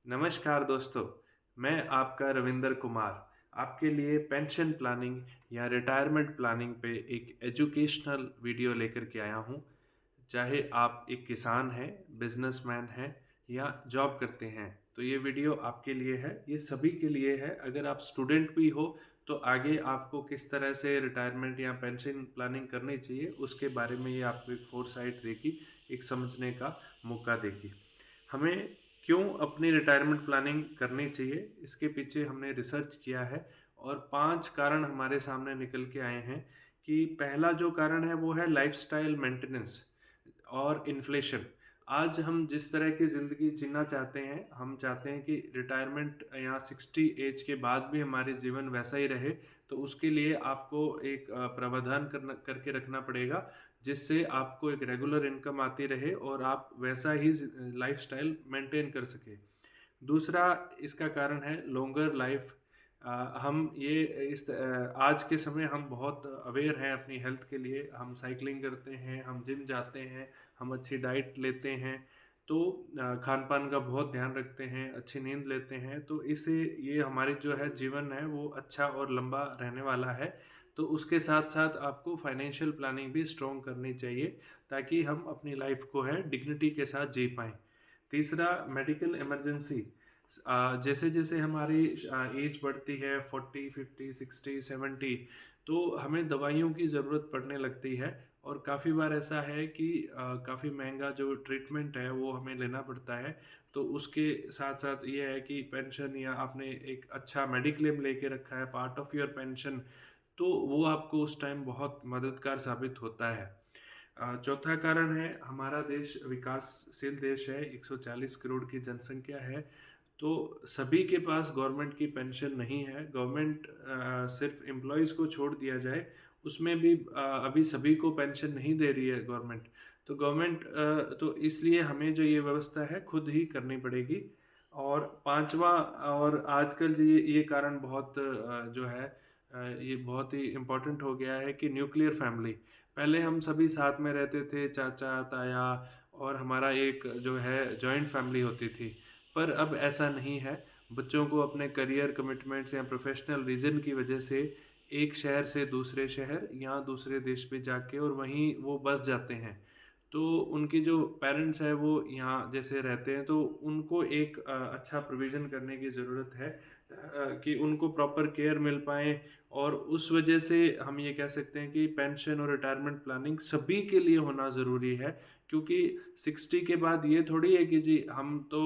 नमस्कार दोस्तों, मैं आपका रविंदर कुमार आपके लिए पेंशन प्लानिंग या रिटायरमेंट प्लानिंग पे एक एजुकेशनल वीडियो लेकर के आया हूँ। चाहे आप एक किसान हैं, बिजनेसमैन हैं या जॉब करते हैं, तो ये वीडियो आपके लिए है, ये सभी के लिए है। अगर आप स्टूडेंट भी हो तो आगे आपको किस तरह से रिटायरमेंट या पेंशन प्लानिंग करनी चाहिए, उसके बारे में ये आपको एक फोरसाइट देगी, एक समझने का मौका देगी। हमें क्यों अपनी रिटायरमेंट प्लानिंग करनी चाहिए, इसके पीछे हमने रिसर्च किया है और 5 कारण हमारे सामने निकल के आए हैं कि पहला जो कारण है वो है लाइफ़स्टाइल मेंटेनेंस और इन्फ्लेशन। आज हम जिस तरह की ज़िंदगी जीना चाहते हैं, हम चाहते हैं कि रिटायरमेंट या 60 एज के बाद भी हमारे जीवन वैसा ही रहे, तो उसके लिए आपको एक प्रावधान करके रखना पड़ेगा, जिससे आपको एक रेगुलर इनकम आती रहे और आप वैसा ही लाइफ़स्टाइल मेंटेन कर सकें। दूसरा इसका कारण है लॉन्गर लाइफ। हम ये आज के समय हम बहुत अवेयर हैं अपनी हेल्थ के लिए। हम साइकिलिंग करते हैं, हम जिम जाते हैं, हम अच्छी डाइट लेते हैं, तो खान पान का बहुत ध्यान रखते हैं, अच्छी नींद लेते हैं, तो इससे ये हमारी जो है जीवन है वो अच्छा और लंबा रहने वाला है। तो उसके साथ साथ आपको फाइनेंशियल प्लानिंग भी स्ट्रॉन्ग करनी चाहिए, ताकि हम अपनी लाइफ को है डिग्निटी के साथ जी पाएँ। तीसरा, मेडिकल इमरजेंसी। जैसे जैसे हमारी एज बढ़ती है 40, 50, 60, 70, तो हमें दवाइयों की ज़रूरत पड़ने लगती है और काफ़ी बार ऐसा है कि काफ़ी महंगा जो ट्रीटमेंट है वो हमें लेना पड़ता है। तो उसके साथ साथ ये है कि पेंशन या आपने एक अच्छा मेडिक्लेम लेके रखा है पार्ट ऑफ योर पेंशन, तो वो आपको उस टाइम बहुत मददगार साबित होता है। चौथा कारण है हमारा देश विकासशील देश है, 140 करोड़ की जनसंख्या है, तो सभी के पास गवर्नमेंट की पेंशन नहीं है। गवर्नमेंट सिर्फ एम्प्लॉयज़ को छोड़ दिया जाए, उसमें भी अभी सभी को पेंशन नहीं दे रही है गवर्नमेंट। तो गवर्नमेंट तो इसलिए हमें जो ये व्यवस्था है खुद ही करनी पड़ेगी। और पांचवा, और आजकल ये कारण बहुत जो है ये बहुत ही इम्पोर्टेंट हो गया है कि न्यूक्लियर फैमिली। पहले हम सभी साथ में रहते थे, चाचा ताया, और हमारा एक जो है जॉइंट फैमिली होती थी। पर अब ऐसा नहीं है। बच्चों को अपने करियर कमिटमेंट्स या प्रोफेशनल रीज़न की वजह से एक शहर से दूसरे शहर या दूसरे देश पे जाके और वहीं वो बस जाते हैं। तो उनकी जो पेरेंट्स है वो यहाँ जैसे रहते हैं, तो उनको एक अच्छा प्रोविज़न करने की ज़रूरत है, कि उनको प्रॉपर केयर मिल पाए। और उस वजह से हम ये कह सकते हैं कि पेंशन और रिटायरमेंट प्लानिंग सभी के लिए होना ज़रूरी है। क्योंकि 60 के बाद ये थोड़ी है कि जी हम तो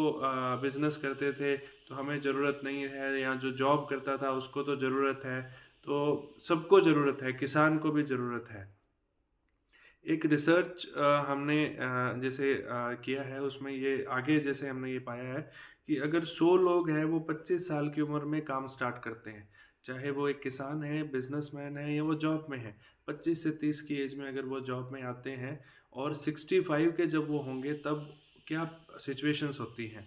बिज़नेस करते थे तो हमें ज़रूरत नहीं है, या जो जॉब करता था उसको तो ज़रूरत है। तो सबको ज़रूरत है, किसान को भी ज़रूरत है। एक रिसर्च हमने जैसे किया है, उसमें ये आगे जैसे हमने ये पाया है कि अगर 100 लोग हैं वो 25 साल की उम्र में काम स्टार्ट करते हैं, चाहे वो एक किसान है, बिजनेसमैन है या वो जॉब में है। 25 से 30 की एज में अगर वो जॉब में आते हैं और 65 के जब वो होंगे, तब क्या सिचुएशंस होती हैं।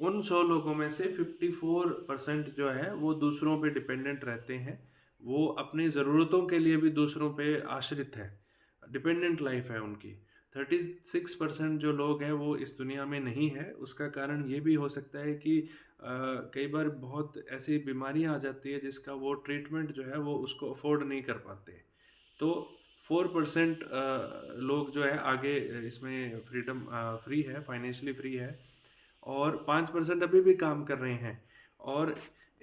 उन 100 लोगों में से 54% जो है वो दूसरों पे डिपेंडेंट रहते हैं। वो अपनी ज़रूरतों के लिए भी दूसरों पे आश्रित हैं। डिपेंडेंट लाइफ है उनकी। 36% जो लोग हैं वो इस दुनिया में नहीं है। उसका कारण ये भी हो सकता है कि कई बार बहुत ऐसी बीमारियाँ आ जाती है जिसका वो ट्रीटमेंट जो है वो उसको अफ़ोर्ड नहीं कर पाते। तो 4% लोग जो है आगे इसमें फ्री है, फाइनेंशियली फ्री है, और 5% अभी भी काम कर रहे हैं। और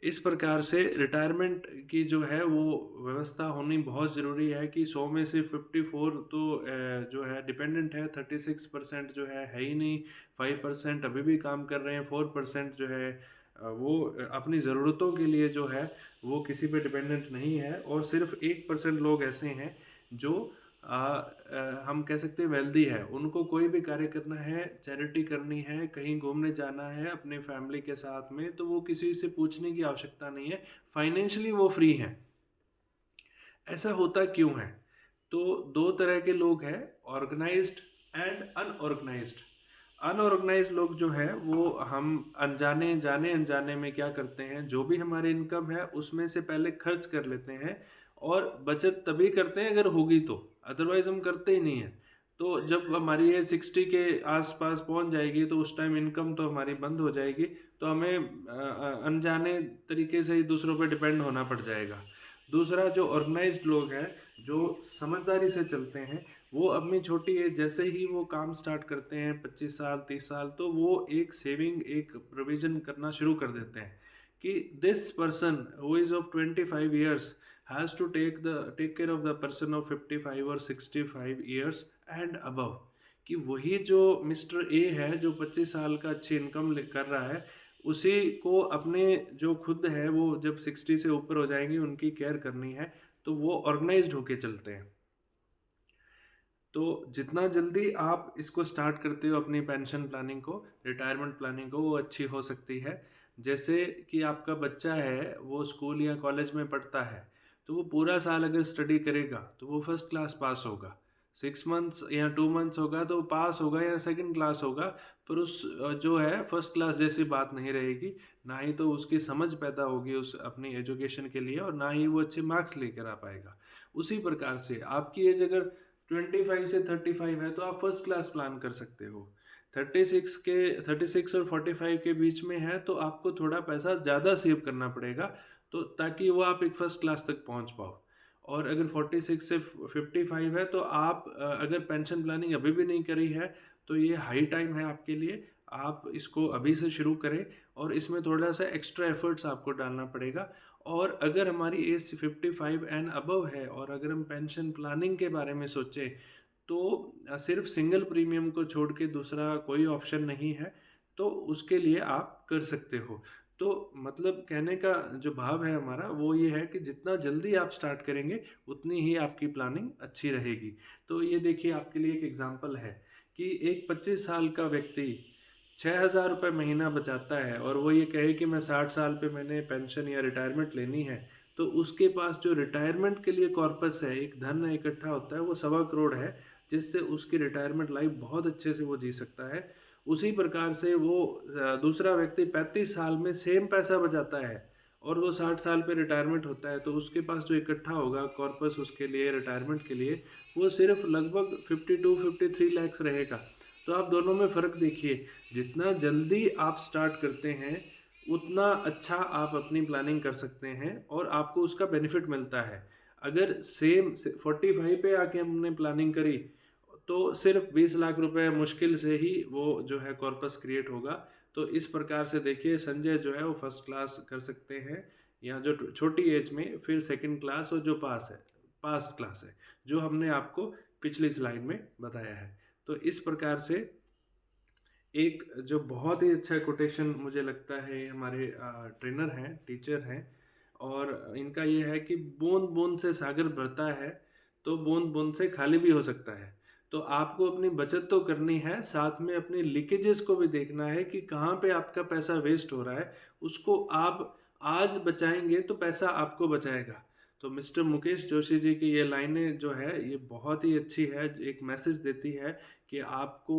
इस प्रकार से रिटायरमेंट की जो है वो व्यवस्था होनी बहुत ज़रूरी है कि 100 में से 54 तो जो है डिपेंडेंट है, 36% जो है ही नहीं, 5% अभी भी काम कर रहे हैं, 4% जो है वो अपनी ज़रूरतों के लिए जो है वो किसी पे डिपेंडेंट नहीं है, और सिर्फ 1% लोग ऐसे हैं जो हम कह सकते हैं वेल्दी है। उनको कोई भी कार्य करना है, चैरिटी करनी है, कहीं घूमने जाना है अपनी फैमिली के साथ में, तो वो किसी से पूछने की आवश्यकता नहीं है, फाइनेंशियली वो फ्री हैं। ऐसा होता क्यों है? तो 2 तरह के लोग हैं, ऑर्गेनाइज़्ड एंड अनऑर्गेनाइज़्ड। अनऑर्गेनाइज़्ड लोग जो हैं वो हम अनजाने जाने-अनजाने में क्या करते हैं, जो भी हमारी इनकम है उसमें से पहले खर्च कर लेते हैं, और बचत तभी करते हैं अगर होगी तो, अदरवाइज़ हम करते ही नहीं हैं। तो जब हमारी एज 60 के आसपास पहुंच जाएगी तो उस टाइम इनकम तो हमारी बंद हो जाएगी, तो हमें अनजाने तरीके से ही दूसरों पे डिपेंड होना पड़ जाएगा। दूसरा, जो ऑर्गेनाइज्ड लोग हैं, जो समझदारी से चलते हैं, वो अपनी छोटी एज जैसे ही वो काम स्टार्ट करते हैं, 25 साल 30 साल, तो वो एक सेविंग, एक प्रोविजन करना शुरू कर देते हैं कि this person who is of 25 years has to take care of the person of 55 और 65 years एंड अबव। कि वही जो मिस्टर ए है जो 25 साल का अच्छी इनकम कर रहा है, उसी को अपने जो खुद है वो जब 60 से ऊपर हो जाएंगे उनकी केयर करनी है, तो वो ऑर्गेनाइज्ड होके चलते हैं। तो जितना जल्दी आप इसको स्टार्ट करते हो अपनी पेंशन प्लानिंग को, रिटायरमेंट प्लानिंग को, वो अच्छी हो सकती है। जैसे कि आपका बच्चा है, वो स्कूल या कॉलेज में पढ़ता है, तो वो पूरा साल अगर स्टडी करेगा तो वो फर्स्ट क्लास पास होगा। 6 मंथ्स या 2 मंथ्स होगा तो पास होगा या सेकंड क्लास होगा, पर उस जो है फर्स्ट क्लास जैसी बात नहीं रहेगी। ना ही तो उसकी समझ पैदा होगी उस अपनी एजुकेशन के लिए, और ना ही वो अच्छे मार्क्स लेकर आ पाएगा। उसी प्रकार से आपकी एज अगर 25 से 35 है तो आप फर्स्ट क्लास प्लान कर सकते हो। 36 और 45 के बीच में है तो आपको थोड़ा पैसा ज़्यादा सेव करना पड़ेगा, तो ताकि वो आप एक फर्स्ट क्लास तक पहुंच पाओ। और अगर 46 से 55 है तो आप अगर पेंशन प्लानिंग अभी भी नहीं करी है तो ये हाई टाइम है आपके लिए। आप इसको अभी से शुरू करें, और इसमें थोड़ा सा एक्स्ट्रा एफर्ट्स आपको डालना पड़ेगा। और अगर हमारी एज 55 एंड अबव है और अगर हम पेंशन प्लानिंग के बारे में सोचें, तो सिर्फ सिंगल प्रीमियम को छोड़ के दूसरा कोई ऑप्शन नहीं है, तो उसके लिए आप कर सकते हो। तो मतलब कहने का जो भाव है हमारा वो ये है कि जितना जल्दी आप स्टार्ट करेंगे उतनी ही आपकी प्लानिंग अच्छी रहेगी। तो ये देखिए, आपके लिए एक एग्जांपल है कि एक 25 साल का व्यक्ति 6,000 रुपये महीना बचाता है और वो ये कहे कि मैं 60 साल पे मैंने पेंशन या रिटायरमेंट लेनी है, तो उसके पास जो रिटायरमेंट के लिए कॉर्पस है, एक धन इकट्ठा होता है, वो 1.25 करोड़ है, जिससे उसकी रिटायरमेंट लाइफ बहुत अच्छे से वो जी सकता है। उसी प्रकार से वो दूसरा व्यक्ति 35 साल में सेम पैसा बचाता है और वो 60 साल पे रिटायरमेंट होता है, तो उसके पास जो इकट्ठा होगा कॉर्पस उसके लिए रिटायरमेंट के लिए, वो सिर्फ लगभग 52-53 लैक्स रहेगा। तो आप दोनों में फ़र्क देखिए, जितना जल्दी आप स्टार्ट करते हैं उतना अच्छा आप अपनी प्लानिंग कर सकते हैं और आपको उसका बेनिफिट मिलता है। अगर सेम 45 पे आके हमने प्लानिंग करी तो सिर्फ 20 लाख रुपए मुश्किल से ही वो जो है कॉर्पस क्रिएट होगा। तो इस प्रकार से देखिए, संजय जो है वो फर्स्ट क्लास कर सकते हैं, या जो छोटी एज में फिर सेकंड क्लास, और जो पास क्लास है, जो हमने आपको पिछली स्लाइड में बताया है। तो इस प्रकार से एक जो बहुत ही अच्छा कोटेशन मुझे लगता है, हमारे ट्रेनर हैं, टीचर हैं, और इनका ये है कि बूंद बूंद से सागर भरता है, तो बूंद बूंद से खाली भी हो सकता है। तो आपको अपनी बचत तो करनी है, साथ में अपनी लीकेजेस को भी देखना है कि कहाँ पे आपका पैसा वेस्ट हो रहा है। उसको आप आज बचाएंगे तो पैसा आपको बचाएगा। तो मिस्टर मुकेश जोशी जी की ये लाइनें जो है ये बहुत ही अच्छी है, एक मैसेज देती है कि आपको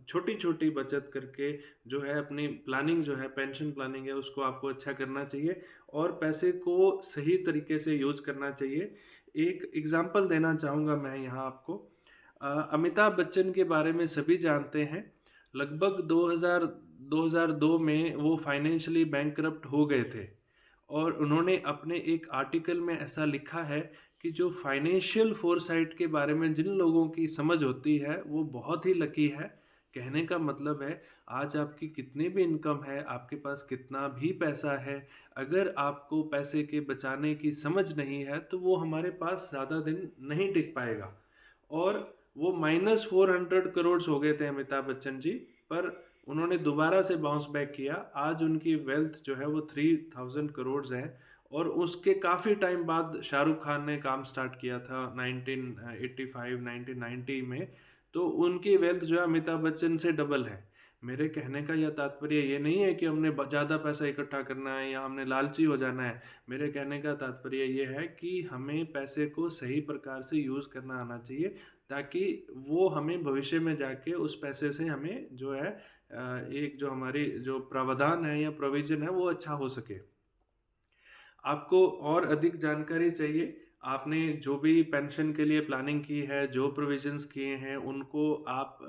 छोटी छोटी बचत करके जो है अपनी प्लानिंग, जो है पेंशन प्लानिंग है, उसको आपको अच्छा करना चाहिए और पैसे को सही तरीके से यूज करना चाहिए। एक एग्जांपल देना चाहूँगा मैं यहाँ आपको। अमिताभ बच्चन के बारे में सभी जानते हैं। लगभग 2002 में वो फाइनेंशियली बैंकरप्ट हो गए थे, और उन्होंने अपने एक आर्टिकल में ऐसा लिखा है कि जो फाइनेंशियल फोरसाइट के बारे में जिन लोगों की समझ होती है वो बहुत ही लकी है। कहने का मतलब है, आज आपकी कितनी भी इनकम है, आपके पास कितना भी पैसा है, अगर आपको पैसे के बचाने की समझ नहीं है तो वो हमारे पास ज़्यादा दिन नहीं टिक पाएगा। और वो -400 करोड़ हो गए थे अमिताभ बच्चन जी, पर उन्होंने दोबारा से बाउंस बैक किया। आज उनकी वेल्थ जो है वो 3000 करोड़ है। और उसके काफ़ी टाइम बाद शाहरुख खान ने काम स्टार्ट किया था 1985 1990 में, तो उनकी वेल्थ जो है अमिताभ बच्चन से डबल है। मेरे कहने का यह तात्पर्य ये नहीं है कि हमने ज़्यादा पैसा इकट्ठा करना है या हमने लालची हो जाना है। मेरे कहने का तात्पर्य ये है कि हमें पैसे को सही प्रकार से यूज़ करना आना चाहिए, ताकि वो हमें भविष्य में जाके उस पैसे से हमें जो है एक जो हमारी जो प्रावधान है या प्रोविज़न है वो अच्छा हो सके। आपको और अधिक जानकारी चाहिए, आपने जो भी पेंशन के लिए प्लानिंग की है, जो प्रोविज़न्स किए हैं, उनको आप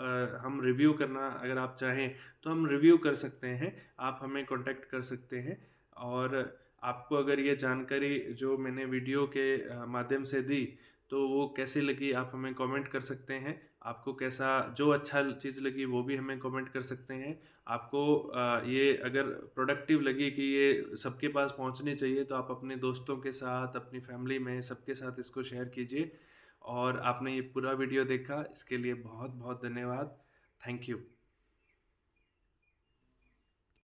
हम रिव्यू करना अगर आप चाहें, तो हम रिव्यू कर सकते हैं। आप हमें कॉन्टैक्ट कर सकते हैं और आपको अगर ये जानकारी जो मैंने वीडियो के माध्यम से दी, तो वो कैसी लगी आप हमें कमेंट कर सकते हैं। आपको कैसा जो अच्छा चीज़ लगी वो भी हमें कमेंट कर सकते हैं। आपको ये अगर प्रोडक्टिव लगी कि ये सबके पास पहुंचनी चाहिए तो आप अपने दोस्तों के साथ, अपनी फैमिली में सबके साथ इसको शेयर कीजिए। और आपने ये पूरा वीडियो देखा इसके लिए बहुत बहुत धन्यवाद। Thank you.